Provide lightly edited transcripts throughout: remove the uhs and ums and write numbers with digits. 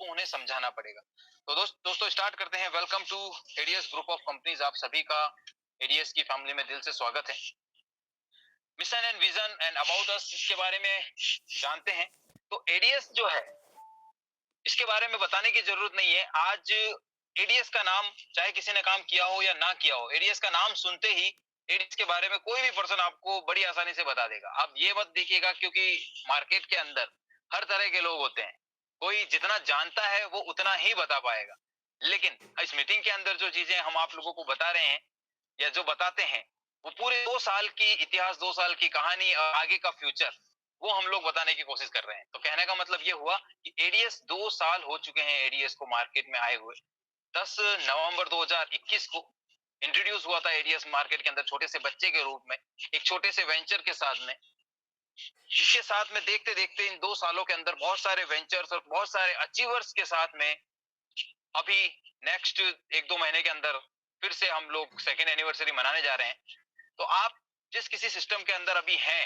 उन्हें समझाना पड़ेगा। तो दोस्तों स्टार्ट करते हैं। Welcome to ADS group of companies. आप सभी का एडीएस की फैमिली में दिल से स्वागत है। Mission and vision and about us इसके बारे में जानते हैं। तो एडीएस जो है इसके बारे में बताने की जरूरत नहीं है। आज एडीएस का नाम चाहे किसी ने काम किया हो या ना किया हो, एडीएस का नाम सुनते ही एडीएस के बारे में कोई भी पर्सन आपको बड़ी आसानी से बता देगा। आप ये मत देखिएगा, क्योंकि मार्केट के अंदर हर तरह के लोग होते हैं। कोई जितना जानता है वो उतना ही बता पाएगा। लेकिन इस मीटिंग के अंदर जो चीजें हम आप लोगों को बता रहे हैं या जो बताते हैं, वो पूरे 2 साल की इतिहास, 2 साल की कहानी और आगे का फ्यूचर वो हम लोग बताने की कोशिश कर रहे हैं। तो कहने का मतलब ये हुआ कि एडीएस 2 साल हो चुके हैं एडीएस को मार्केट में आए हुए। 10 नवंबर 2021 को इंट्रोड्यूस हुआ था एडीएस मार्केट के अंदर छोटे से बच्चे के रूप में, एक छोटे से वेंचर के साथ में। इसके साथ में देखते देखते इन 2 सालों के अंदर बहुत सारे वेंचर्स और बहुत सारे अचीवर्स के साथ में अभी नेक्स्ट 1-2 महीने के अंदर फिर से हम लोग सेकेंड एनिवर्सरी मनाने जा रहे हैं। तो आप जिस किसी सिस्टम के अंदर अभी हैं,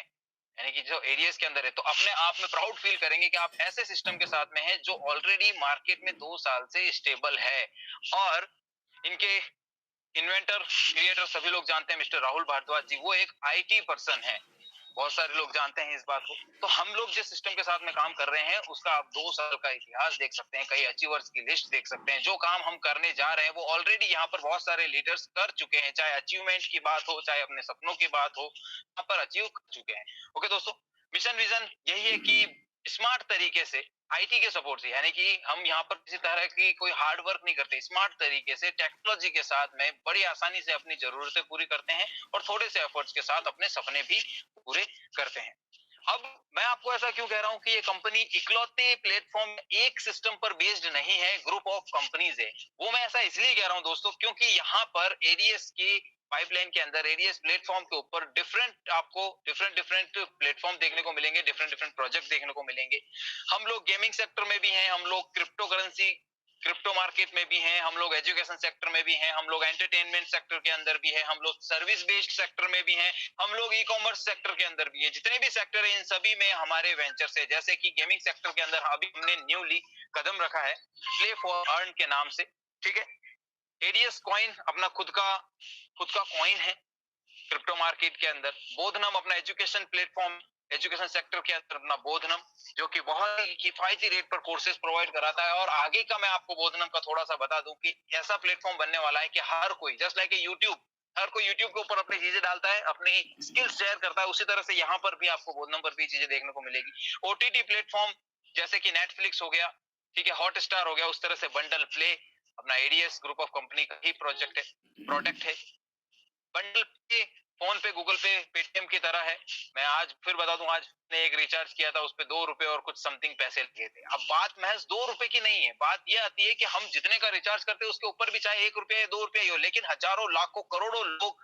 यानी कि जो एडीएस के अंदर है, तो अपने आप में प्राउड फील करेंगे कि आप ऐसे सिस्टम के साथ में हैं जो ऑलरेडी मार्केट में 2 साल से स्टेबल है। और इनके इन्वेंटर क्रिएटर सभी लोग जानते हैं मिस्टर राहुल भारद्वाज जी, वो एक आईटी पर्सन है। बहुत सारे लोग जानते हैं इस बात को। तो हम लोग जिस सिस्टम के साथ में काम कर रहे हैं उसका आप 2 साल का इतिहास देख सकते हैं, कई अचीवर्स की लिस्ट देख सकते हैं। जो काम हम करने जा रहे हैं वो ऑलरेडी यहाँ पर बहुत सारे लीडर्स कर चुके हैं, चाहे अचीवमेंट की बात हो, चाहे अपने सपनों की बात हो, यहाँ पर अचीव कर चुके हैं। ओके दोस्तों, मिशन विजन यही है कि स्मार्ट तरीके से आईटी के सपोर्ट से, यानी कि हम यहाँ पर किसी तरह की कोई हार्ड वर्क नहीं करते, स्मार्ट तरीके से टेक्नोलॉजी के साथ में बड़ी आसानी से अपनी जरूरतें पूरी करते हैं और थोड़े से एफर्ट्स के साथ अपने सपने भी पूरे करते हैं। अब मैं आपको ऐसा क्यों कह रहा हूं कि ये कंपनी इकलौते प्लेटफॉर्म एक सिस्टम पर बेस्ड नहीं है, ग्रुप ऑफ कंपनीज है। वो मैं ऐसा इसलिए कह रहा हूं दोस्तों क्योंकि यहाँ पर एडीएस की पाइपलाइन के अंदर, एडीएस प्लेटफॉर्म के ऊपर आपको डिफरेंट डिफरेंट प्लेटफॉर्म देखने को मिलेंगे, डिफरेंट डिफरेंट प्रोजेक्ट देखने को मिलेंगे। हम लोग गेमिंग सेक्टर में भी हैं, हम लोग क्रिप्टो करेंसी क्रिप्टो मार्केट में भी हैं, हम लोग एजुकेशन सेक्टर में भी हैं, हम लोग एंटरटेनमेंट सेक्टर के अंदर भी है, हम लोग सर्विस बेस्ड सेक्टर में भी हैं, हम लोग ई कॉमर्स सेक्टर के अंदर भी है। जितने भी सेक्टर है इन सभी में हमारे वेंचर्स है। जैसे कि गेमिंग सेक्टर के अंदर अभी हमने न्यूली कदम रखा है प्ले फॉर अर्न के नाम से। ठीक है, एडीएस कॉइन अपना खुद का कॉइन है क्रिप्टो मार्केट के अंदर। बोधनम अपना एजुकेशन प्लेटफॉर्म, एजुकेशन सेक्टर के अंदर अपना बोधनम, जो कि बहुत ही किफायती रेट पर कोर्सेज प्रोवाइड कराता है। और आगे का मैं आपको बोधनम का थोड़ा सा बता दूं कि ऐसा प्लेटफॉर्म बनने वाला है कि हर कोई, जस्ट लाइक यूट्यूब, हर कोई यूट्यूब के ऊपर अपनी चीजें डालता है, अपनी स्किल्स शेयर करता है, उसी तरह से यहाँ पर भी आपको बोधनम पर भी चीजें देखने को मिलेगी। ओटीटी प्लेटफॉर्म जैसे कि नेटफ्लिक्स हो गया, ठीक है, हॉटस्टार हो गया, उस तरह से बंडल प्ले अपना एडीएस ग्रुप ऑफ कंपनी का ही प्रोडक्ट है। बंडल पे फोन पे, गूगल पे, पेटीएम की तरह है। मैं आज फिर बता दूं, आज ने एक रिचार्ज किया था, उस पे 2 रुपए और कुछ समथिंग पैसे लगे थे। अब बात महज 2 रुपए की नहीं है, बात यह आती है कि हम जितने का रिचार्ज करते हैं उसके ऊपर भी चाहे 1 रुपया या 2 रुपया ही हो, लेकिन हजारों लाखों करोड़ों लोग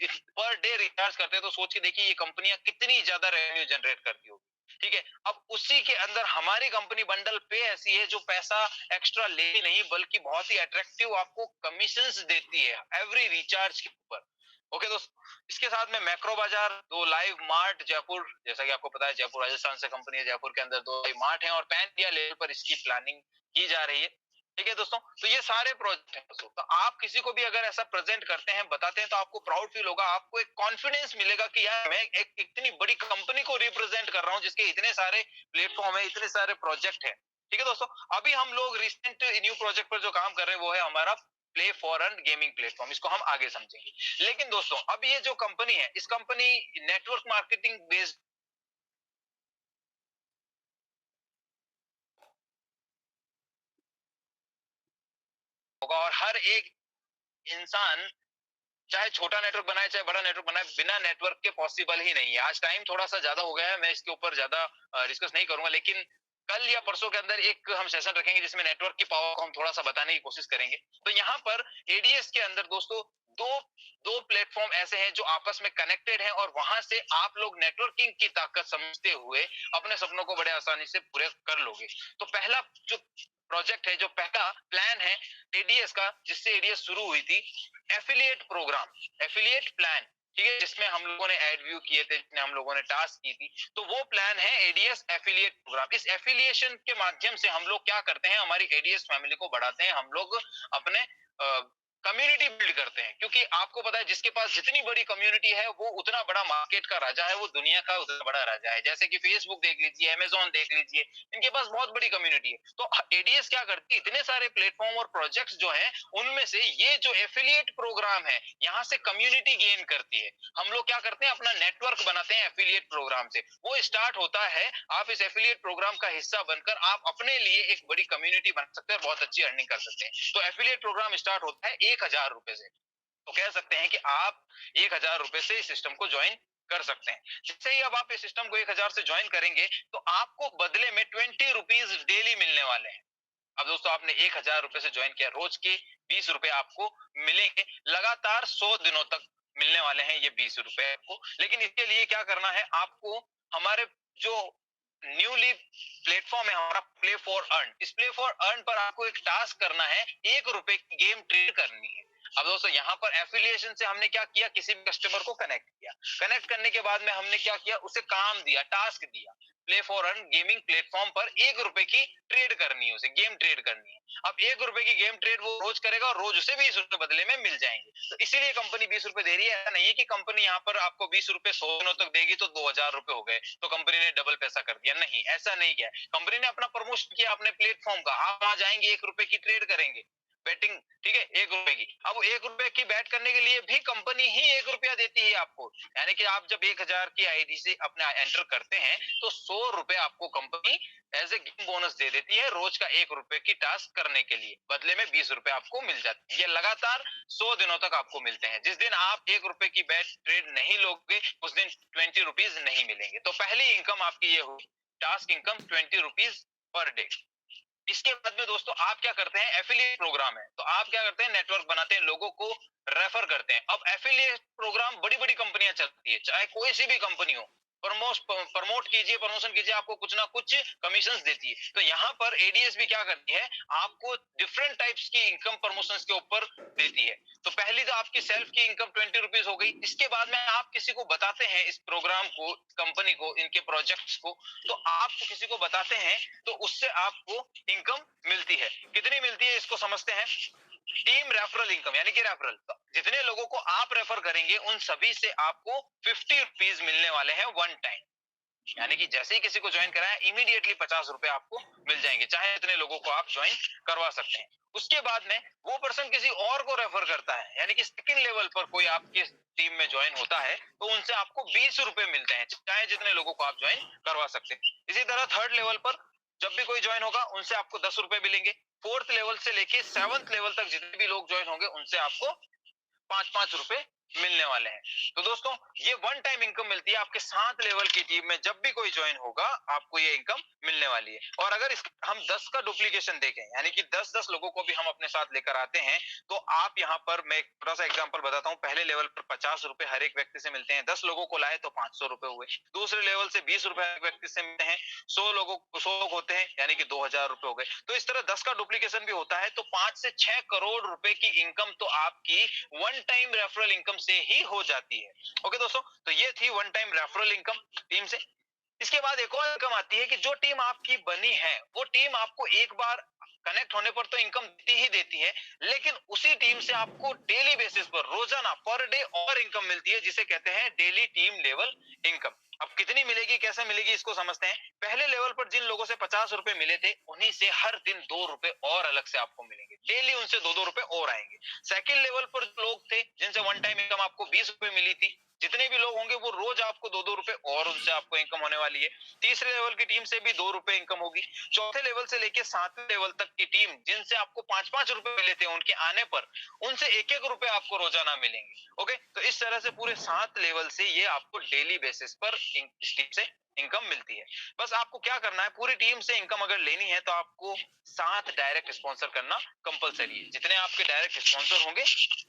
पर डे रिचार्ज करते हैं। तो सोच के देखिए ये कंपनियां कितनी ज्यादा रेवेन्यू जनरेट करती होगी। ठीक है, अब उसी के अंदर हमारी कंपनी बंडल पे ऐसी है जो पैसा एक्स्ट्रा ले नहीं, बल्कि बहुत ही अट्रैक्टिव आपको कमीशंस देती है एवरी रिचार्ज के ऊपर। ओके दोस्तों, इसके साथ में मैक्रो बाजार, 2 लाइव मार्ट जयपुर, जैसा कि आपको पता है जयपुर राजस्थान से कंपनी है, जयपुर के अंदर 2 लाइव मार्ट है और पैन इंडिया लेवल पर इसकी प्लानिंग की जा रही है। ठीक है दोस्तों, तो ये सारे प्रोजेक्ट हैं दोस्तों। तो आप किसी को भी अगर ऐसा प्रेजेंट करते हैं, बताते हैं, तो आपको प्राउड फील होगा, आपको एक कॉन्फिडेंस मिलेगा कि यार मैं एक इतनी बड़ी कंपनी को रिप्रेजेंट कर रहा हूँ जिसके इतने सारे प्लेटफॉर्म है, इतने सारे प्रोजेक्ट है। ठीक है दोस्तों, अभी हम लोग रिसेंट न्यू प्रोजेक्ट पर जो काम कर रहे हैं वो है हमारा play for earn gaming platform. इसको हम आगे समझेंगे। लेकिन दोस्तों अब ये जो कंपनी है, इस कंपनी नेटवर्क मार्केटिंग बेस्ड होगा और हर एक इंसान चाहे छोटा नेटवर्क बनाए चाहे बड़ा नेटवर्क बनाए, बिना नेटवर्क के पॉसिबल ही नहीं है। आज टाइम थोड़ा सा ज्यादा हो गया है, मैं इसके ऊपर ज्यादा डिस्कस नहीं करूंगा, लेकिन कल या परसों के अंदर एक हम सेशन रखेंगे जिसमें नेटवर्क की पावर को हम थोड़ा सा बताने की कोशिश करेंगे। तो यहाँ पर एडीएस के अंदर दोस्तों दो दो प्लेटफॉर्म ऐसे हैं जो आपस में कनेक्टेड हैं और वहां से आप लोग नेटवर्किंग की ताकत समझते हुए अपने सपनों को बड़े आसानी से पूरे कर लोगे। तो पहला जो प्रोजेक्ट है, जो पहला प्लान है एडीएस का, जिससे एडीएस शुरू हुई थी, एफिलिएट प्रोग्राम, एफिलिएट प्लान, ठीक है, जिसमें हम लोगों ने एड व्यू किए थे, जिसमें हम लोगों ने टास्क की थी। तो वो प्लान है एडीएस एफिलिएट प्रोग्राम। इस एफिलिएशन के माध्यम से हम लोग क्या करते हैं, हमारी एडीएस फैमिली को बढ़ाते हैं, हम लोग अपने कम्युनिटी बिल्ड करते हैं। क्योंकि आपको पता है जिसके पास जितनी बड़ी कम्युनिटी है वो उतना बड़ा मार्केट का राजा है, वो दुनिया का उतना बड़ा राजा है। जैसे कि फेसबुक देख लीजिए, अमेजोन देख लीजिए, इनके पास बहुत बड़ी कम्युनिटी है। तो एडीएस क्या करती है, इतने सारे प्लेटफॉर्म और प्रोजेक्ट्स जो हैं उनमें से ये जो एफिलिएट प्रोग्राम है यहाँ से कम्युनिटी गेन करती है। हम लोग क्या करते हैं, अपना नेटवर्क बनाते हैं एफिलिएट प्रोग्राम से। वो स्टार्ट होता है, आप इस एफिलिएट प्रोग्राम का हिस्सा बनकर आप अपने लिए एक बड़ी कम्युनिटी बना सकते हैं, बहुत अच्छी अर्निंग कर सकते हैं। तो एफिलिएट प्रोग्राम स्टार्ट होता है 1,000 रुपए से। तो कह सकते हैं कि आप 1,000 रुपए से इस सिस्टम को ज्वाइन कर सकते हैं। जैसे ही अब आप इस सिस्टम को 1,000 से ज्वाइन करेंगे तो आपको बदले में 20 रुपीज डेली मिलने वाले हैं। अब दोस्तों आपने 1,000 रुपए से ज्वाइन किया, रोज के 20 रुपए आपको मिलेंगे, लगातार 100 दिनों तक मिलने वाले हैं ये 20 रुपए आपको। लेकिन इसके लिए क्या करना है, आपको हमारे जो न्यूली प्लेटफॉर्म है हमारा प्ले फॉर अर्न, इस प्ले फॉर अर्न पर आपको एक टास्क करना है, 1 रुपए की गेम ट्रेड करनी है। अब दोस्तों यहाँ पर एफिलिएशन से हमने क्या किया, किसी भी कस्टमर को कनेक्ट किया, कनेक्ट करने के बाद में हमने क्या किया, उसे काम दिया, टास्क दिया, play for earn gaming platform पर 1 रुपए की ट्रेड करनी है, उसे गेम ट्रेड करनी है। अब 1 रुपए की गेम ट्रेड वो रोज करेगा और रोज उसे 20 रुपए बदले में मिल जाएंगे। तो इसीलिए कंपनी 20 रुपए दे रही है। ऐसा नहीं है कि कंपनी यहाँ पर आपको 20 रुपए 100 दिनों तक देगी तो 2,000 रुपए हो गए तो कंपनी ने डबल पैसा कर दिया, नहीं, ऐसा नहीं किया। कंपनी ने अपना प्रमोशन किया अपने प्लेटफॉर्म का, आप वहां जाएंगे 1 रुपए की ट्रेड करेंगे बैटिंग, ठीक है, 1 रुपए की। अब 1 रुपए की बैट करने के लिए भी कंपनी ही 1 रुपया देती है आपको। यानी कि आप जब 1,000 की आईडी से अपना एंटर करते हैं तो 100 रुपए आपको company as a game bonus दे देती है, रोज का 1 रुपए की टास्क करने के लिए। बदले में 20 रुपए आपको मिल जाते हैं। ये लगातार 100 दिनों तक आपको मिलते हैं। जिस दिन आप 1 रुपए की बैट ट्रेड नहीं लोगे उस दिन 20 रुपीज नहीं मिलेंगे। तो पहली इनकम आपकी ये हुई, task income 20 rupees per day. इसके बाद में दोस्तों आप क्या करते हैं, एफिलिएट प्रोग्राम है तो आप क्या करते हैं, नेटवर्क बनाते हैं, लोगों को रेफर करते हैं। अब एफिलिएट प्रोग्राम बड़ी बड़ी कंपनियां चलती है, चाहे कोई सी भी कंपनी हो, प्रमोट कीजिए, प्रमोशन कीजिए, आपको कुछ ना कुछ कमीशन देती है। तो यहाँ पर एडीएस भी क्या करती है, आपको डिफरेंट टाइप्स की इनकम प्रमोशन के ऊपर देती है। तो पहली तो आपकी सेल्फ की इनकम 20 रुपीज हो गई। इसके बाद में आप किसी को बताते हैं इस प्रोग्राम को, कंपनी को, इनके प्रोजेक्ट्स को, तो आप किसी को बताते हैं तो उससे आपको इनकम मिलती है। कितनी मिलती है इसको समझते हैं, टीम रेफरल इनकम, यानी कि रेफरल, तो जितने लोगों को आप रेफर करेंगे उन सभी से आपको 50 रुपीज मिलने वाले हैं वन टाइम। यानी कि जैसे ही किसी को ज्वाइन कराया इमीडिएटली 50 रुपए आपको मिल जाएंगे, चाहे इतने लोगों को आप ज्वाइन करवा सकते हैं। उसके बाद में वो पर्सन किसी और को रेफर करता है, यानी कि सेकंड लेवल पर कोई आपकी टीम में ज्वाइन होता है तो उनसे आपको 20 रुपए मिलते हैं, चाहे जितने लोगों को आप ज्वाइन करवा सकते हैं। इसी तरह थर्ड लेवल पर जब भी कोई ज्वाइन होगा उनसे आपको 10 रुपए मिलेंगे। फोर्थ लेवल से लेके 7th लेवल तक जितने भी लोग ज्वाइन होंगे उनसे आपको 5-5 रुपए मिलने वाले हैं। तो दोस्तों ये वन टाइम इनकम मिलती है आपके 7 लेवल की टीम में, जब भी कोई ज्वाइन होगा आपको ये इनकम मिलने वाली है। और अगर इस हम 10 का डुप्लीकेशन देखें, यानी कि 10-10 लोगों को भी हम अपने साथ लेकर आते हैं, तो आप यहाँ पर मैं थोड़ा सा एग्जांपल बताता हूँ। पहले लेवल पर 50 रुपए हर एक व्यक्ति से मिलते हैं, 10 लोगों को लाए तो 500 रुपए हुए। दूसरे लेवल से 20 रुपए हर एक व्यक्ति से मिलते हैं, 100 लोग होते हैं, यानी कि 2,000 रुपए हो गए। तो इस तरह 10 का डुप्लीकेशन भी होता है, तो 5 से 6 करोड़ रुपए की इनकम तो आपकी वन टाइम रेफरल इनकम से ही हो जाती है। ओके दोस्तों, तो ये थी one time referral income team से। इसके बाद एक और इनकम आती है कि जो टीम आपकी बनी है वो टीम आपको एक बार कनेक्ट होने पर तो इनकम देती ही देती है, लेकिन उसी टीम से आपको डेली बेसिस पर, रोजाना, पर डे और इनकम मिलती है, जिसे कहते हैं डेली टीम लेवल इनकम। अब कितनी मिलेगी, कैसे मिलेगी, इसको समझते हैं। पहले लेवल पर जिन लोगों से 50 रुपए मिले थे उन्हीं से हर दिन 2 रुपए और अलग से आपको मिलेंगे, डेली उनसे 2-2 रुपए और आएंगे। सेकंड लेवल पर लोग थे जिनसे वन टाइम इनकम आपको 20 रुपए मिली थी, जितने भी लोग होंगे वो रोज आपको 2-2 रुपए और उनसे आपको इनकम होने वाली है। तीसरे लेवल की टीम से भी 2 रुपए इनकम होगी। चौथे लेवल से लेके 7वें लेवल तक की टीम जिनसे आपको 5-5 रुपए मिले थे, उनके आने पर उनसे 1-1 रुपए आपको रोजाना मिलेंगे। ओके, तो इस तरह से पूरे 7 लेवल से ये आपको डेली बेसिस पर इस टीम से इनकम मिलती है। बस आपको क्या करना है, पूरी टीम से इनकम अगर लेनी है तो आपको 7 डायरेक्ट स्पॉन्सर करना कंपलसरी है। जितने आपके डायरेक्ट स्पॉन्सर होंगे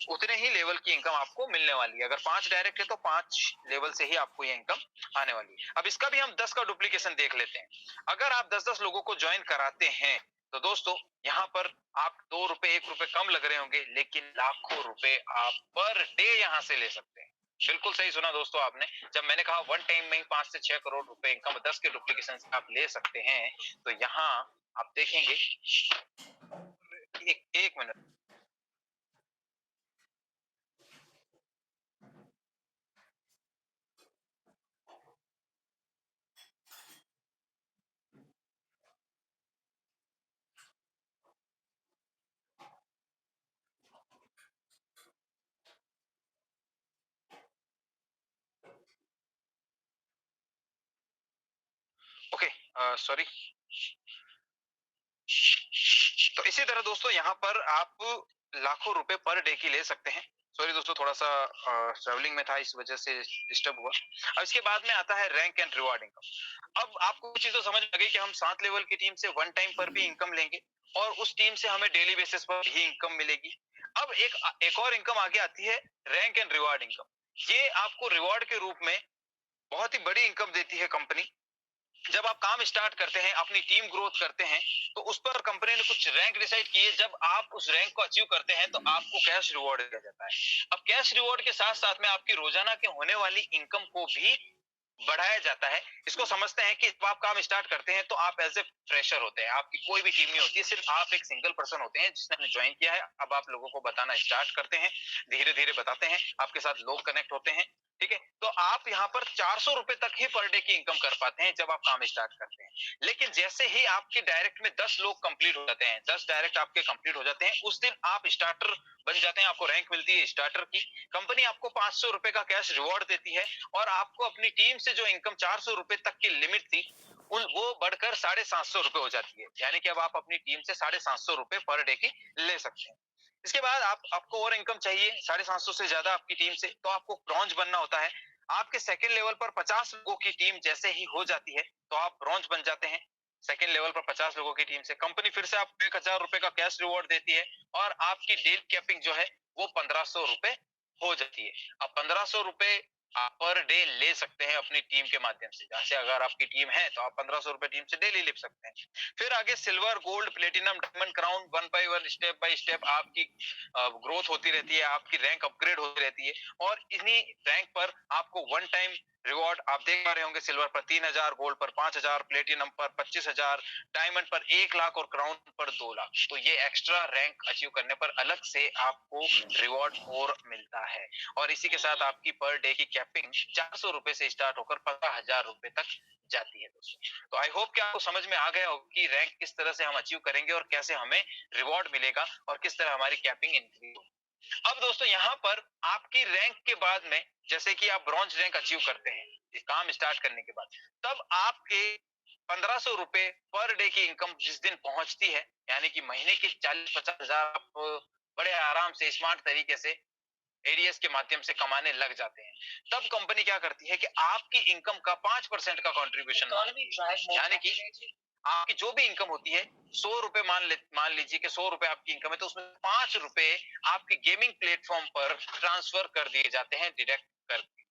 उतने ही लेवल की इनकम आपको मिलने वाली है। अगर 5 डायरेक्ट है तो 5 लेवल से ही आपको ये इनकम आने वाली है। अब इसका भी हम 10 का डुप्लीकेशन देख लेते हैं। अगर आप 10-10 लोगों को ज्वाइन कराते हैं तो दोस्तों यहाँ पर आप 2 रुपए 1 रुपए कम लग रहे होंगे, लेकिन लाखों रुपए आप पर डे यहाँ से ले सकते हैं। बिल्कुल सही सुना दोस्तों आपने। जब मैंने कहा वन टाइम में ही 5 से 6 करोड़ रुपए इनकम 10 के डुप्लीकेशन से आप ले सकते हैं, तो यहाँ आप देखेंगे, एक मिनट। Okay, sorry. तो इसी तरह दोस्तों यहाँ पर आप लाखों रुपए पर डे की ले सकते हैं। सॉरी दोस्तों, थोड़ा सा ट्रेवलिंग में था, इस वजह से डिस्टर्ब हुआ। अब इसके बाद में आता है रैंक एंड रिवार्ड इनकम। अब आपको कुछ चीज तो समझ लगी कि हम 7 लेवल की टीम से वन टाइम पर भी इनकम लेंगे और उस टीम से हमें डेली बेसिस पर भी इनकम मिलेगी। अब एक और इनकम आगे आती है, रैंक एंड रिवार्ड इनकम। ये आपको रिवॉर्ड के रूप में बहुत ही बड़ी इनकम देती है कंपनी। जब आप काम स्टार्ट करते हैं, अपनी टीम ग्रोथ करते हैं, तो उस पर कंपनी ने कुछ रैंक डिसाइड किए। जब आप उस रैंक को अचीव करते हैं तो आपको कैश रिवॉर्ड दिया जाता है। अब कैश रिवॉर्ड के साथ साथ में आपकी रोजाना के होने वाली इनकम को भी बढ़ाया जाता है। इसको समझते हैं कि जब आप काम स्टार्ट करते हैं तो आप एज ए फ्रेशर होते हैं, आपकी कोई भी टीम नहीं होती है, सिर्फ आप एक सिंगल पर्सन होते हैं जिसने ज्वाइन किया है। अब आप लोगों को बताना स्टार्ट करते हैं, धीरे धीरे बताते हैं, आपके साथ लोग कनेक्ट होते हैं, ठीक है। तो आप यहाँ पर 400 रुपए तक ही पर डे की इनकम कर पाते हैं जब आप काम स्टार्ट करते हैं। लेकिन जैसे ही आपके डायरेक्ट में 10 लोग कंप्लीट हो जाते हैं, 10 डायरेक्ट आपके कंप्लीट हो जाते हैं, उस दिन आप स्टार्टर बन जाते हैं, आपको रैंक मिलती है स्टार्टर की। कंपनी आपको 500 रुपए का कैश रिवॉर्ड देती है और आपको अपनी टीम से जो इनकम 400 रुपए तक की लिमिट थी वो बढ़कर 750 रुपए हो जाती है। यानी कि अब आप अपनी टीम से 750 रुपए पर डे की ले सकते हैं। इसके बाद आपको और इनकम चाहिए 750 से ज्यादा आपकी टीम से, तो आपको ब्रॉन्ज बनना होता है। आपके सेकंड लेवल पर 50 लोगों की टीम जैसे ही हो जाती है तो आप ब्रॉन्ज बन जाते हैं। सेकंड लेवल पर 50 लोगों की टीम से कंपनी फिर से आपको 1000 रुपए का कैश रिवॉर्ड देती है और आपकी डेली कैपिंग जो है वो 1500 रुपए हो जाती है। अब 1500 रुपए आप पर डे ले सकते हैं अपनी टीम के माध्यम से। जैसे अगर आपकी टीम है तो आप 1500 रुपए टीम से डेली ले सकते हैं। फिर आगे silver, gold, platinum, diamond, crown, one by one, step by step आपकी ग्रोथ होती रहती है, आपकी रैंक अपग्रेड होती रहती है और इन्हीं रैंक पर आपको वन टाइम रिवॉर्ड आप देख पा रहे होंगे। सिल्वर पर 3000, गोल्ड पर 5000, प्लेटिनम पर 25,000, डायमंड पर 1 लाख और क्राउन पर 2 लाख। तो ये एक्स्ट्रा रैंक अचीव करने पर अलग से आपको रिवॉर्ड और मिलता है। और इसी के साथ आपकी पर डे की कैपिंग 400 रुपए से स्टार्ट होकर 15,000 रुपए तक जाती है दोस्तों। तो आई होप कि आपको समझ में आ गया हो कि रैंक किस तरह से हम अचीव करेंगे और कैसे हमें रिवॉर्ड मिलेगा और किस तरह हमारी कैपिंग इंक्रीज होगी। अब दोस्तों यहाँ पर आपकी रैंक के बाद में, जैसे कि आप ब्रॉन्ज रैंक अचीव करते हैं काम स्टार्ट करने के बाद, तब आपके 1500 रुपए पर डे की इनकम जिस दिन पहुंचती है, यानी कि महीने के 40-50 हजार आप बड़े आराम से स्मार्ट तरीके से एडीएस के माध्यम से कमाने लग जाते हैं। तब कंपनी क्या करती है कि आपकी इनकम का 5% का कंट्रीब्यूशन, यानी कि आपकी जो भी इनकम होती है 100 रुपए मान लीजिए कि 100 रुपए आपकी इनकम है, तो उसमें 5 रुपए आपकी गेमिंग प्लेटफॉर्म पर ट्रांसफर कर दिए जाते हैं डिडक्ट करके।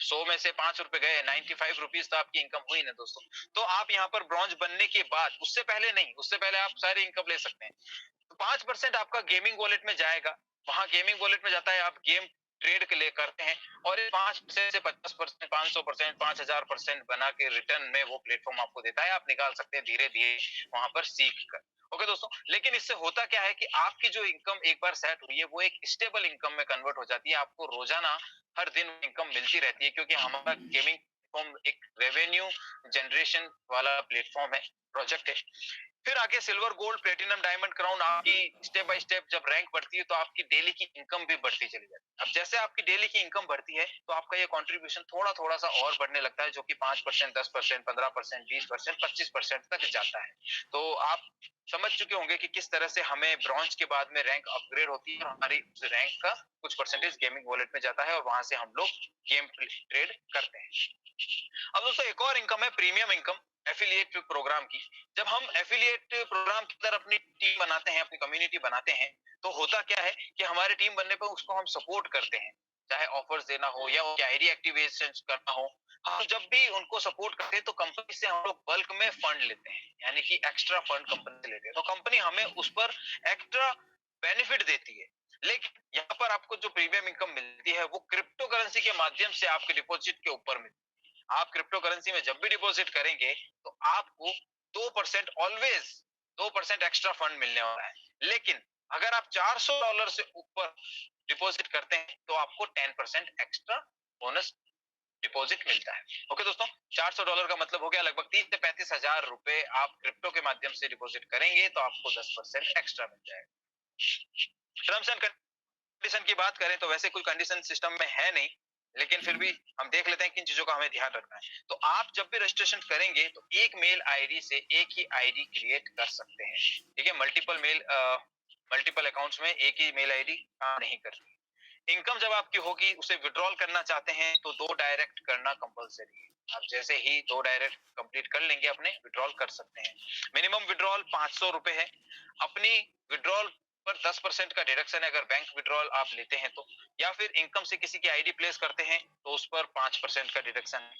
100 में से 5 रुपए गए, 95 रुपीज तो आपकी इनकम हुई ना दोस्तों। तो आप यहाँ पर ब्रॉन्ज बनने के बाद, उससे पहले नहीं, उससे पहले आप सारी इनकम ले सकते हैं। तो 5% आपका गेमिंग वॉलेट में जाएगा। वहां गेमिंग वॉलेट में जाता है, आप गेम ट्रेड के लिए करते हैं और 5% से 50%, 500%, 5000% बना के रिटर्न में वो प्लेटफॉर्म आपको देता है। आप निकाल सकते हैं धीरे धीरे वहां पर सीख कर। ओके दोस्तों, लेकिन इससे होता क्या है कि आपकी जो इनकम एक बार सेट हुई है वो एक स्टेबल इनकम में कन्वर्ट हो जाती है। आपको रोजाना हर दिन इनकम मिलती रहती है, क्योंकि हमारा गेमिंग प्लेटफॉर्म एक रेवेन्यू जनरेशन वाला प्लेटफॉर्म है, प्रोजेक्ट है। फिर आगे silver, gold, platinum, diamond, crown, आपकी स्टेप बाय स्टेप जब रैंक बढ़ती है तो आपकी डेली की इनकम भी बढ़ती चली जाती है। अब जैसे आपकी डेली की इनकम बढ़ती है तो आपका ये कंट्रीब्यूशन थोड़ा थोड़ा सा और बढ़ने लगता है, जो कि 5%, 10%, 15%, 20%, 25% तक जाता है। तो आप समझ चुके होंगे कि किस तरह से हमें ब्रॉन्ज के बाद में रैंक अपग्रेड होती है और हमारी उस रैंक का कुछ परसेंटेज गेमिंग वॉलेट में जाता है और वहां से हम लोग गेम ट्रेड करते हैं। अब दोस्तों एक और इनकम है प्रीमियम इनकम, एफिलिएट प्रोग्राम की। जब हम एफिलिएट प्रोग्राम की तरह अपनी टीम बनाते हैं, अपनी कम्युनिटी बनाते हैं, तो होता क्या है कि हमारे टीम बनने पर उसको हम सपोर्ट करते हैं, चाहे ऑफर्स देना हो या आईडी एक्टिवेशन करना हो। हम जब भी उनको सपोर्ट करते हैं तो कंपनी से हम लोग बल्क में फंड लेते हैं, यानी कि एक्स्ट्रा फंड कंपनी से लेते हैं। तो कंपनी हमें उस पर एक्स्ट्रा बेनिफिट देती है। लेकिन यहाँ पर आपको जो प्रीमियम इनकम मिलती है वो क्रिप्टो करेंसी के माध्यम से आपके डिपॉजिट के ऊपर मिलती है। आप क्रिप्टो करेंसी में जब भी डिपॉजिट करेंगे तो आपको 2% ऑलवेज 2% एक्स्ट्रा फंड मिलने वाला है। लेकिन अगर आप $400 से ऊपर डिपॉजिट करते हैं तो आपको 10% एक्स्ट्रा बोनस डिपॉजिट मिलता है। ओके दोस्तों, $400 का मतलब हो गया लगभग 30 से 35 हजार रुपए। आप क्रिप्टो के माध्यम से डिपॉजिट करेंगे तो आपको 10% एक्स्ट्रा मिल जाएगा। टर्म्स एंड कंडीशन की बात करें तो वैसे कोई कंडीशन सिस्टम में है नहीं, लेकिन फिर भी हम देख लेते हैं किन चीजों का हमें ध्यान रखना है। तो आप जब भी रजिस्ट्रेशन करेंगे तो एक मेल आईडी से एक ही आईडी क्रिएट कर सकते हैं। ठीक है, मल्टीपल अकाउंट्स में एक ही मेल आईडी काम नहीं करती। इनकम जब आपकी होगी उसे विड्रॉल करना चाहते हैं तो 2 डायरेक्ट करना कंपलसरी है। आप जैसे ही 2 डायरेक्ट कंप्लीट कर लेंगे अपने विड्रॉल कर सकते हैं। मिनिमम विड्रॉल 500 रुपए है। अपनी विड्रॉल पर 10% का डिडक्शन है अगर बैंक विड्रॉल आप लेते हैं तो, या फिर इनकम से किसी की आईडी प्लेस करते हैं तो उस पर 5% का डिडक्शन है।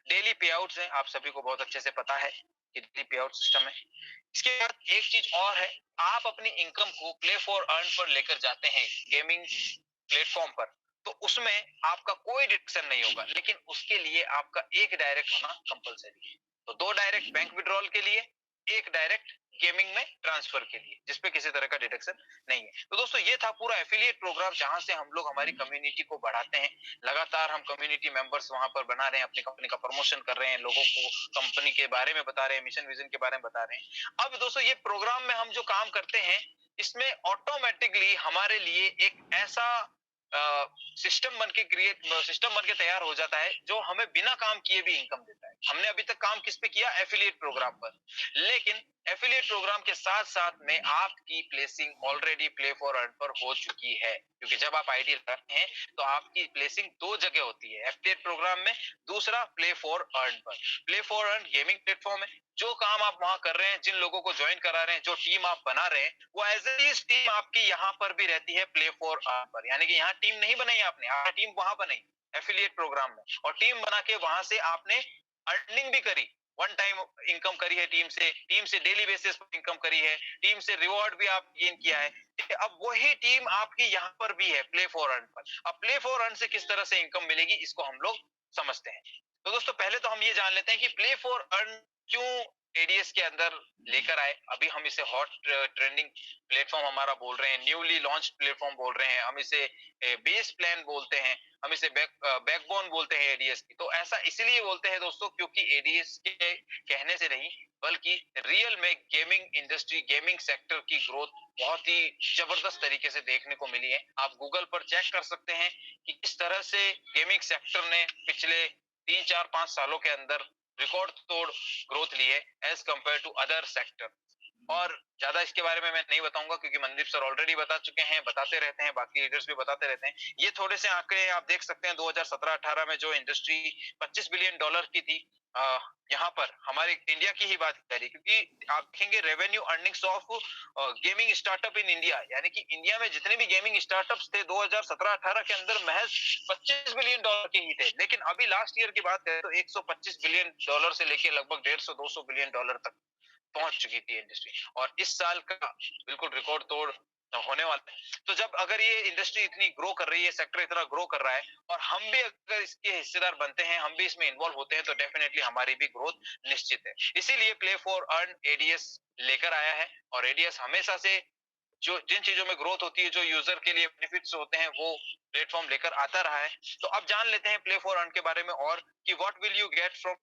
डेली पे आउट्स है, आप सभी को बहुत अच्छे से पता है कि डेली पे आउट सिस्टम है। इसके बाद एक चीज और है, आप अपनी इनकम को प्ले फॉर अर्न पर लेकर जाते हैं गेमिंग प्लेटफॉर्म पर, तो उसमें आपका कोई डिडक्शन नहीं होगा, लेकिन उसके लिए आपका एक डायरेक्ट होना कंपलसरी है। तो 2 डायरेक्ट बैंक विड्रॉल के लिए, एक डायरेक्ट गेमिंग में ट्रांसफर के लिए, जिसपे किसी तरह का डिडक्शन नहीं है। तो दोस्तों ये था पूरा एफिलिएट प्रोग्राम जहां से हम लोग हमारी कम्युनिटी को बढ़ाते हैं। लगातार हम कम्युनिटी मेंबर्स वहां पर बना रहे हैं, अपनी कंपनी का प्रमोशन कर रहे हैं, लोगों को कंपनी के बारे में बता रहे हैं, मिशन विजन के बारे में बता रहे हैं। अब दोस्तों ये प्रोग्राम में हम जो काम करते हैं इसमें ऑटोमेटिकली हमारे लिए एक ऐसा सिस्टम बन के तैयार हो जाता है जो हमें बिना काम किए भी इनकम देता है। हमने अभी तक काम किस पे किया? एफिलिएट प्रोग्राम पर, लेकिन एफिलिएट प्रोग्राम के साथ साथ में आपकी placing already play for earn पर हो चुकी है, क्योंकि जब आप आईडी लगाते हैं तो आपकी प्लेसिंग 2 जगह होती है, एफिलिएट प्रोग्राम में, दूसरा प्ले फॉर अर्न पर। Play for earn gaming platform है। जो काम आप वहां कर रहे हैं, जिन लोगों को ज्वाइन करा रहे हैं, जो टीम आप बना रहे हैं, वो एज इज टीम आपकी यहाँ पर भी रहती है प्ले फॉर अर्न पर। यानी कि यहाँ टीम नहीं बनाई आपने, आपने टीम वहां बनाई एफिलिएट प्रोग्राम में, और टीम बना के वहां से आपने अर्निंग भी करी, वन टाइम इनकम करी है टीम से डेली बेसिस पर इनकम करी है, टीम से रिवॉर्ड भी आप गेन किया है। अब वही टीम आपकी यहाँ पर भी है प्ले फॉर अर्न पर। अब प्ले फॉर अर्न से किस तरह से इनकम मिलेगी इसको हम लोग समझते हैं। तो दोस्तों पहले तो हम ये जान लेते हैं कि प्ले फॉर अर्न क्यों एडीएस के अंदर लेकर आए। अभी हम इसे हॉट ट्रेंडिंग प्लेटफॉर्म हमारा बोल रहे हैं, न्यूली लॉन्च प्लेटफॉर्म बोल रहे हैं, हम इसे बेस प्लान बोलते हैं, हम इसे बैकबोन बोलते हैं एडीएस की। तो ऐसा इसलिए बोलते हैं दोस्तों क्योंकि एडीएस के कहने से नहीं बल्कि रियल में गेमिंग इंडस्ट्री, गेमिंग सेक्टर की ग्रोथ बहुत ही जबरदस्त तरीके से देखने को मिली है। आप गूगल पर चेक कर सकते हैं कि किस तरह से गेमिंग सेक्टर ने पिछले 3 4 5 सालों के अंदर रिकॉर्ड तोड़ ग्रोथ ली है as compared to other sector. और ज्यादा इसके बारे में मैं नहीं बताऊंगा क्योंकि मनदीप सर ऑलरेडी बता चुके हैं, बताते रहते हैं, बाकी लीडर्स भी बताते रहते हैं। ये थोड़े से आंकड़े आप देख सकते हैं, 2017-18 में जो इंडस्ट्री $25 बिलियन की थी, यहाँ पर हमारे इंडिया की ही बात करें, क्योंकि आप देखेंगे revenue earnings of gaming startup in India, यानी कि इंडिया में जितने भी गेमिंग स्टार्टअप्स थे 2017-18 के अंदर महज $25 बिलियन के ही थे। लेकिन अभी लास्ट ईयर की बात करें तो $125 बिलियन से लेके लगभग 150-200 बिलियन डॉलर तक पहुंच चुकी थी इंडस्ट्री, और इस साल का बिल्कुल रिकॉर्ड तोड़ होने वाला है। तो जब अगर ये इंडस्ट्री इतनी ग्रो कर रही है, सेक्टर इतना ग्रो कर रहा है, और हम भी अगर इसके हिस्सेदार बनते हैं, हम भी इसमें इन्वॉल्व होते हैं, तो डेफिनेटली हमारी भी ग्रोथ निश्चित है। इसीलिए प्ले फॉर अर्न एडीएस लेकर आया है, और एडीएस हमेशा से जो जिन चीजों में ग्रोथ होती है, जो यूजर के लिए बेनिफिट्स होते हैं, वो प्लेटफॉर्म लेकर आता रहा है। तो अब जान लेते हैं प्ले फॉर अर्न के बारे में और कि what will you get from.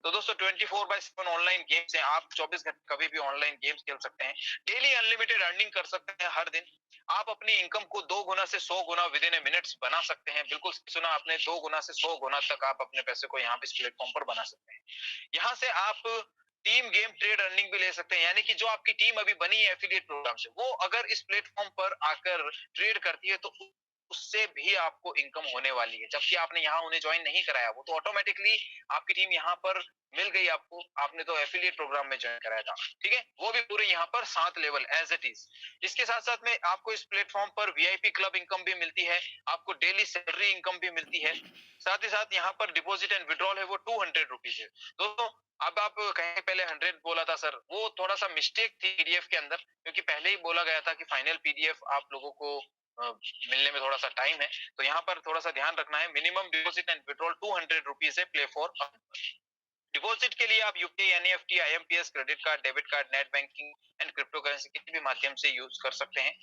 तो दोस्तों 24/7 ऑनलाइन गेम्स हैं, आप 24 घंटे कभी भी ऑनलाइन गेम्स खेल सकते हैं, डेली अनलिमिटेड अर्निंग कर सकते हैं हर दिन। आप अपनी इनकम को 2 गुना से 100 गुना विद इन ए मिनट्स बना सकते हैं। बिल्कुल सुना आपने, 2 गुना से 100 गुना तक आप अपने पैसे को यहाँ पे इस प्लेटफॉर्म पर बना सकते हैं। यहाँ से आप टीम गेम ट्रेड अर्निंग भी ले सकते हैं, यानी कि जो आपकी टीम अभी बनी है एफिलिएट प्रोग्राम से, वो अगर इस प्लेटफॉर्म पर आकर ट्रेड करती है तो उससे भी आपको इनकम होने वाली है, जबकि आपने यहाँ उन्हें ज्वाइन नहीं कराया, वो तो ऑटोमेटिकली आपकी टीम यहाँ पर मिल गई आपको, आपने तो एफिलिएट प्रोग्राम में ज्वाइन कराया था, ठीक है, वो भी पूरे यहाँ पर 7 लेवल एज इट इज। इसके साथ साथ में आपको इस प्लेटफॉर्म पर वीआईपी क्लब इनकम भी मिलती है, आपको डेली सैलरी इनकम भी मिलती है, साथ ही साथ यहाँ पर डिपॉजिट एंड विड्रॉल है वो 200 रुपीज है। दोस्तों अब आप कहें पहले 100 बोला था सर, वो थोड़ा सा मिस्टेक थी पीडीएफ के अंदर, क्योंकि पहले ही बोला गया था कि फाइनल पीडीएफ आप लोगों को मिलने में थोड़ा सा टाइम है, तो यहाँ पर थोड़ा सा ध्यान रखना है। Minimum deposit and withdrawal 200 rupees है प्ले फॉर। डिपॉजिट के लिए आप UPI, NEFT, IMPS, credit card, debit card, net banking and crypto currency किसी भी माध्यम से यूज कर सकते हैं।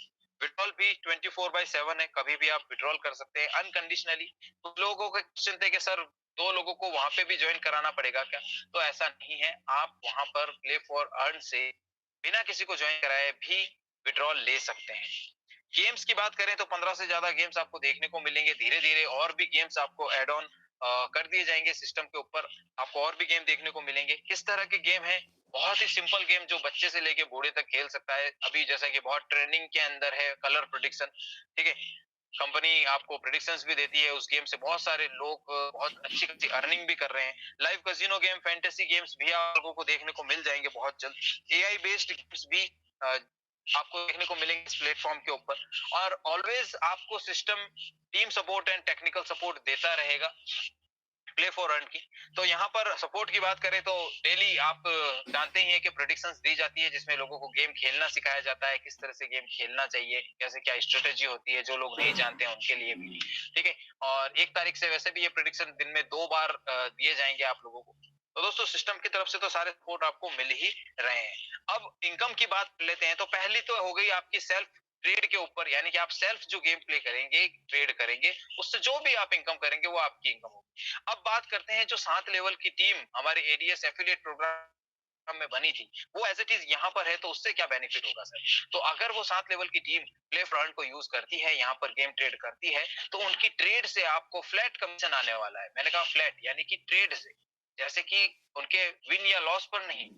विड्रॉल भी 24/7 है, कभी भी आप विड्रॉल कर सकते हैं अनकंडीशनली। तो लोगों के क्वेश्चन थे कि सर 2 लोगों को वहां पे भी ज्वाइन कराना पड़ेगा क्या? तो ऐसा नहीं है, आप वहां पर प्ले फॉर अर्न से बिना किसी को ज्वाइन कराए भी विड्रॉल ले सकते हैं। गेम्स की बात करें तो 15 से ज्यादा गेम्स आपको देखने को मिलेंगे, धीरे धीरे और भी गेम्स आपको एड ऑन कर दिए जाएंगे सिस्टम के ऊपर, आपको और भी गेम देखने को मिलेंगे। किस तरह के गेम है? बहुत ही सिंपल गेम जो बच्चे से लेके बूढ़े तक खेल सकता है। अभी जैसा कि बहुत ट्रेंडिंग के अंदर है कलर प्रेडिक्शन, ठीक है, कंपनी आपको प्रेडिक्शंस भी देती है, उस गेम से बहुत सारे लोग बहुत अच्छी खासी अर्निंग भी कर रहे हैं। लाइव कजिनो गेम, फैंटेसी गेम्स भी आप लोगों को देखने को मिल जाएंगे बहुत जल्द। एआई बेस्ड गेम्स भी आपको देखने को मिलेंगे इस प्लेटफॉर्म के ऊपर, और ऑलवेज आपको system team support and technical support देता रहेगा प्ले फॉर अर्न की। तो यहाँ पर सपोर्ट की बात करें तो डेली आप जानते ही हैं कि प्रेडिक्शंस दी जाती है, जिसमें लोगों को गेम खेलना सिखाया जाता है, किस तरह से गेम खेलना चाहिए, कैसे क्या स्ट्रेटेजी होती है, जो लोग नहीं जानते हैं उनके लिए भी, ठीक है। और 1 तारीख से वैसे भी ये प्रेडिक्शन दिन में 2 बार दिए जाएंगे आप लोगों को। तो दोस्तों सिस्टम की तरफ से तो सारे सपोर्ट आपको मिल ही रहे हैं। अब इनकम की बात कर लेते हैं। तो पहली तो हो गई आपकी सेल्फ ट्रेड के ऊपर, यानी कि आप सेल्फ जो गेम प्ले करेंगे, ट्रेड करेंगे, उससे जो भी आप इनकम करेंगे वो आपकी इनकम होगी। अब बात करते हैं जो 7 लेवल की टीम हमारे एडीएस एफिलिएट प्रोग्राम में बनी थी, वो एज इट इज यहाँ पर है, तो उससे क्या बेनिफिट होगा सर? तो अगर वो 7 लेवल की टीम प्ले फ्रंट को यूज करती है, यहाँ पर गेम ट्रेड करती है, तो उनकी ट्रेड से आपको फ्लैट कमीशन आने वाला है। मैंने कहा फ्लैट, यानी कि ट्रेड से, जैसे कि उनके विन या लॉस पर नहीं।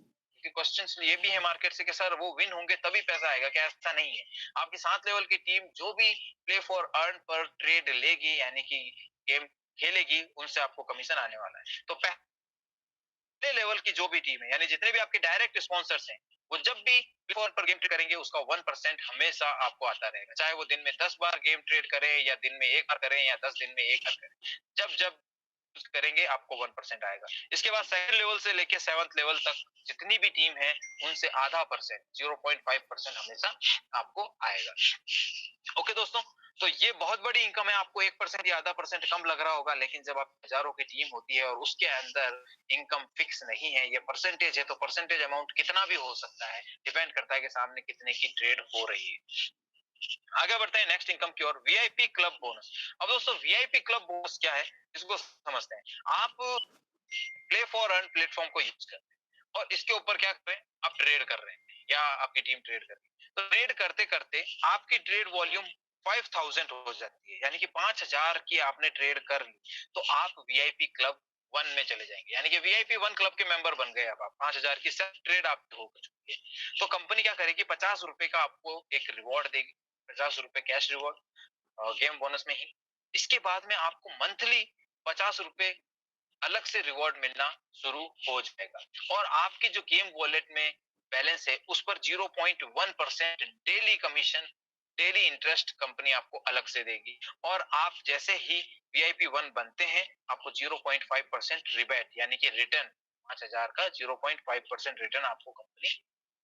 क्वेश्चंस ये भी है मार्केट से कि सर वो विन होंगे तभी पैसा आएगा क्या? ऐसा नहीं है। आपकी 7 लेवल की टीम जो भी प्ले फॉर अर्न पर ट्रेड लेगी, यानी कि गेम खेलेगी, उनसे आपको कमीशन आने वाला है। तो पहले लेवल की जो भी टीम है, यानी जितने भी आपके डायरेक्ट स्पॉन्सर्स हैं, वो जब भी प्लेटफॉर्म पर गेम ट्रेड करेंगे उसका 1% हमेशा आपको आता रहेगा, चाहे वो दिन में 10 बार गेम ट्रेड करें या दिन में 1 बार करें या 10 दिन में 1 बार करें। जब जब करेंगे आपको 1% आएगा। इसके बाद सेकंड लेवल से लेके 7th लेवल तक जितनी भी टीम है उनसे आधा परसेंट 0.5% हमेशा आपको आएगा। ओके दोस्तों, तो ये बहुत बड़ी इनकम है। आपको 1% या आधा परसेंट कम लग रहा होगा, लेकिन जब आप हजारों की टीम होती है और उसके अंदर इनकम फिक्स नहीं है, ये परसेंटेज है, तो परसेंटेज अमाउंट कितना भी हो सकता है, डिपेंड करता है कि सामने कितने की ट्रेड हो रही है। आगे बढ़ते हैं नेक्स्ट इनकम की ओर, वीआईपी क्लब बोनस। अब दोस्तों वीआईपी क्लब बोनस क्या है, इसको समझते हैं। आप प्ले फॉर अर्न प्लेटफॉर्म को यूज करते हैं और इसके ऊपर क्या कर रहे हैं, आप ट्रेड कर रहे हैं या आपकी टीम ट्रेड कर रही है। तो ट्रेड करते करते आपकी ट्रेड वॉल्यूम 5000 हो जाती है, यानी कि 5000 की आपने ट्रेड कर ली, तो आप वीआईपी क्लब 1 में चले जाएंगे, यानी कि वीआईपी 1 क्लब के मेंबर बन गए। अब आप 5000 की सब ट्रेड आपकी हो चुकी है। तो कंपनी क्या करेगी, 50 रुपए का आपको एक रिवॉर्ड देगी, 50 रुपए कैश रिवॉर्ड गेम बोनस में ही। इसके बाद में आपको मंथली 50 रुपए अलग से रिवॉर्ड मिलना शुरू हो जाएगा, और आपकी जो गेम वॉलेट में बैलेंस है उस पर 0.1% daily commission, daily interest company आपको अलग से देगी। और आप जैसे ही वीआईपी 1 बनते हैं, आपको 0.5% रिबेट, यानी कि रिटर्न 5000 का 0.5% रिटर्न आपको कंपनी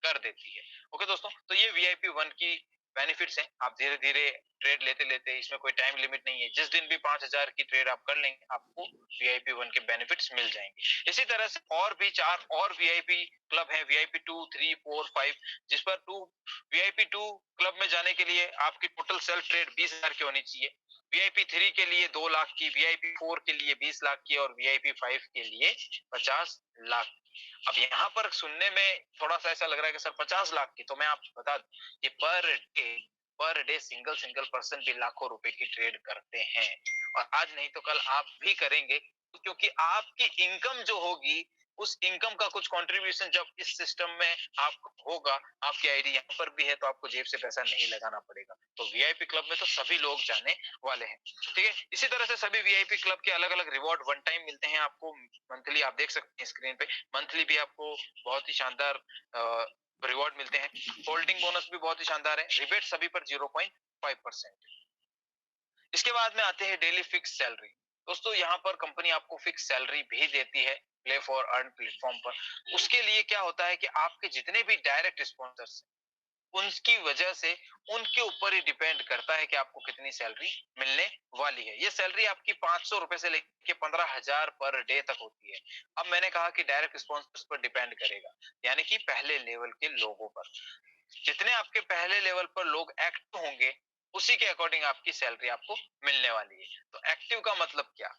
कर देती है। ओके दोस्तों, तो ये वीआईपी 1 की बेनिफिट्स हैं। आप धीरे धीरे ट्रेड लेते लेते, इसमें कोई टाइम लिमिट नहीं है, जिस दिन भी 5000 की ट्रेड आप कर लेंगे आपको वीआईपी 1 के बेनिफिट्स मिल जाएंगे। इसी तरह से और भी 4 और वीआईपी क्लब हैं, वीआईपी 2, 3, 4, 5, जिस पर वीआईपी 2 क्लब में जाने के लिए आपकी टोटल सेल्फ ट्रेड 20,000 की होनी चाहिए, वीआईपी 3 के लिए 2 लाख की, वीआईपी 4 के लिए 20 लाख की और वीआईपी 5 के लिए 50 लाख। अब यहाँ पर सुनने में थोड़ा सा ऐसा लग रहा है कि सर 50 लाख की, तो मैं आपको बता दूं कि per day single single person भी लाखों रुपए की ट्रेड करते हैं, और आज नहीं तो कल आप भी करेंगे, क्योंकि आपकी इनकम जो होगी उस इनकम का कुछ कंट्रीब्यूशन जब इस सिस्टम में आप होगा, आपकी आईडी यहाँ पर भी है, तो आपको जेब से पैसा नहीं लगाना पड़ेगा। तो वीआईपी क्लब में तो सभी लोग जाने वाले हैं, ठीक है। इसी तरह से सभी वीआईपी क्लब के अलग अलग रिवॉर्ड वन टाइम मिलते हैं आपको मंथली, आप देख सकते हैं स्क्रीन पे। मंथली भी आपको बहुत ही शानदार रिवॉर्ड मिलते हैं। होल्डिंग बोनस भी बहुत ही शानदार है। रिबेट सभी पर 0.5%। इसके बाद में आते हैं डेली फिक्स सैलरी। दोस्तों यहाँ पर कंपनी आपको फिक्स सैलरी भी देती है प्ले फॉर अर्न प्लेटफॉर्म पर। उसके लिए क्या होता है कि आपके जितने भी डायरेक्ट स्पॉन्सर्स उनकी वजह से उनके ऊपर ही डिपेंड करता है कि आपको कितनी सैलरी मिलने वाली है। ये सैलरी आपकी 500 रुपए से लेके 15,000 पर डे तक होती है। अब मैंने कहा कि डायरेक्ट स्पॉन्सर्स पर डिपेंड करेगा, यानी कि पहले लेवल के लोगों पर। जितने आपके पहले लेवल पर लोग एक्टिव होंगे उसी के अकॉर्डिंग आपकी सैलरी आपको मिलने वाली है। तो एक्टिव का मतलब क्या?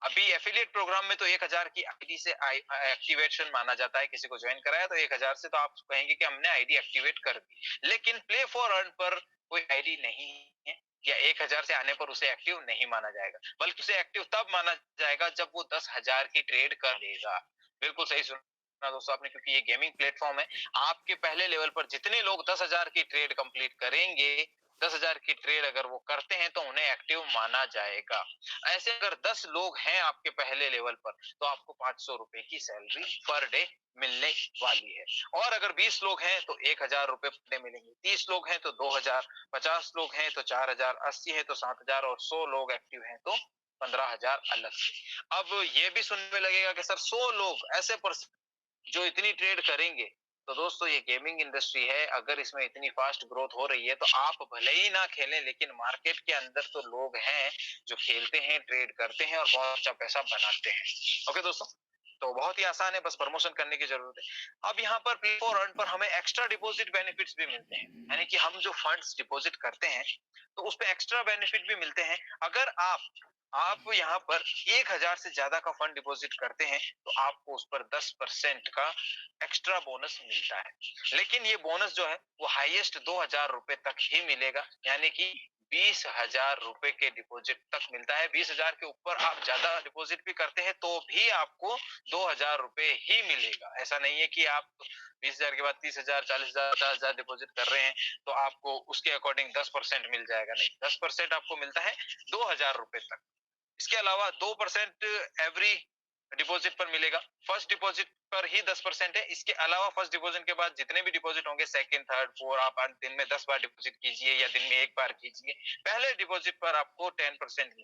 अभी एफिलिएट प्रोग्राम में तो 1000 की आईडी से एक्टिवेशन माना जाता है। किसी को ज्वाइन कराया तो 1000 से तो आप कहेंगे कि हमने आईडी एक्टिवेट कर दी। लेकिन प्ले फॉर अर्न पर कोई आईडी नहीं है या 1000 से आने पर उसे एक्टिव नहीं माना जाएगा, बल्कि उसे एक्टिव तब माना जाएगा जब वो 10,000 की ट्रेड कर लेगा। बिल्कुल सही सुना दोस्तों आपने, क्योंकि ये गेमिंग प्लेटफॉर्म है। आपके पहले लेवल पर जितने लोग 10,000 की ट्रेड कंप्लीट करेंगे, 10,000 की ट्रेड अगर वो करते हैं तो उन्हें एक्टिव माना जाएगा। ऐसे अगर 10 लोग हैं आपके पहले लेवल पर तो आपको 500 रुपए की सैलरी पर डे मिलने वाली है। और अगर 20 लोग हैं तो 1000 रुपए पर डे मिलेंगे, 30 लोग हैं तो 2000, 50 लोग हैं तो 4000, 80 है तो 7000 और 100 लोग एक्टिव हैं तो 15,000 अलग से। अब ये भी सुनने में लगेगा कि सर 100 लोग ऐसे पर्सन जो इतनी ट्रेड करेंगे, तो दोस्तों ये गेमिंग इंडस्ट्री है। अगर इसमें इतनी फास्ट ग्रोथ हो रही है तो आप भले ही ना खेलें, लेकिन मार्केट के अंदर तो लोग हैं जो खेलते हैं, ट्रेड करते हैं और बहुत अच्छा पैसा बनाते हैं। ओके दोस्तों, तो बहुत ही आसान है, बस प्रमोशन करने की जरूरत है। अब यहाँ पर प्ले फॉर अर्न पर हमें एक्स्ट्रा डिपॉजिट बेनिफिट्स भी मिलते हैं, यानी कि हम जो फंड्स डिपॉजिट करते हैं तो उस पे एक्स्ट्रा बेनिफिट भी मिलते हैं। अगर आप यहाँ पर 1000 से ज्यादा का फंड डिपॉजिट करते हैं तो आपको उस पर 10% का एक्स्ट्रा बोनस मिलता है। लेकिन ये बोनस जो है वो हाईएस्ट 2000 रुपए तक ही मिलेगा, यानी कि 20,000 रुपए के डिपॉजिट तक मिलता है। 20,000 के ऊपर आप ज्यादा डिपॉजिट भी करते हैं तो भी आपको 2000 रुपए ही मिलेगा। ऐसा नहीं है कि आप 20,000 के बाद 30,000, 40,000, 50,000 डिपॉजिट कर रहे हैं तो आपको उसके अकॉर्डिंग 10% मिल जाएगा। नहीं, 10% आपको मिलता है 2000 रुपए तक। इसके अलावा 2% एवरी डिपॉजिट पर मिलेगा। फर्स्ट डिपॉजिट पर ही 10% है। इसके अलावा फर्स्ट डिपॉजिट के बाद जितने भी डिपॉजिट होंगे, सेकंड, थर्ड, फोर्थ, आप दिन में 10 बार डिपॉजिट कीजिए या दिन में एक बार कीजिए, पहले डिपॉजिट पर आपको 10%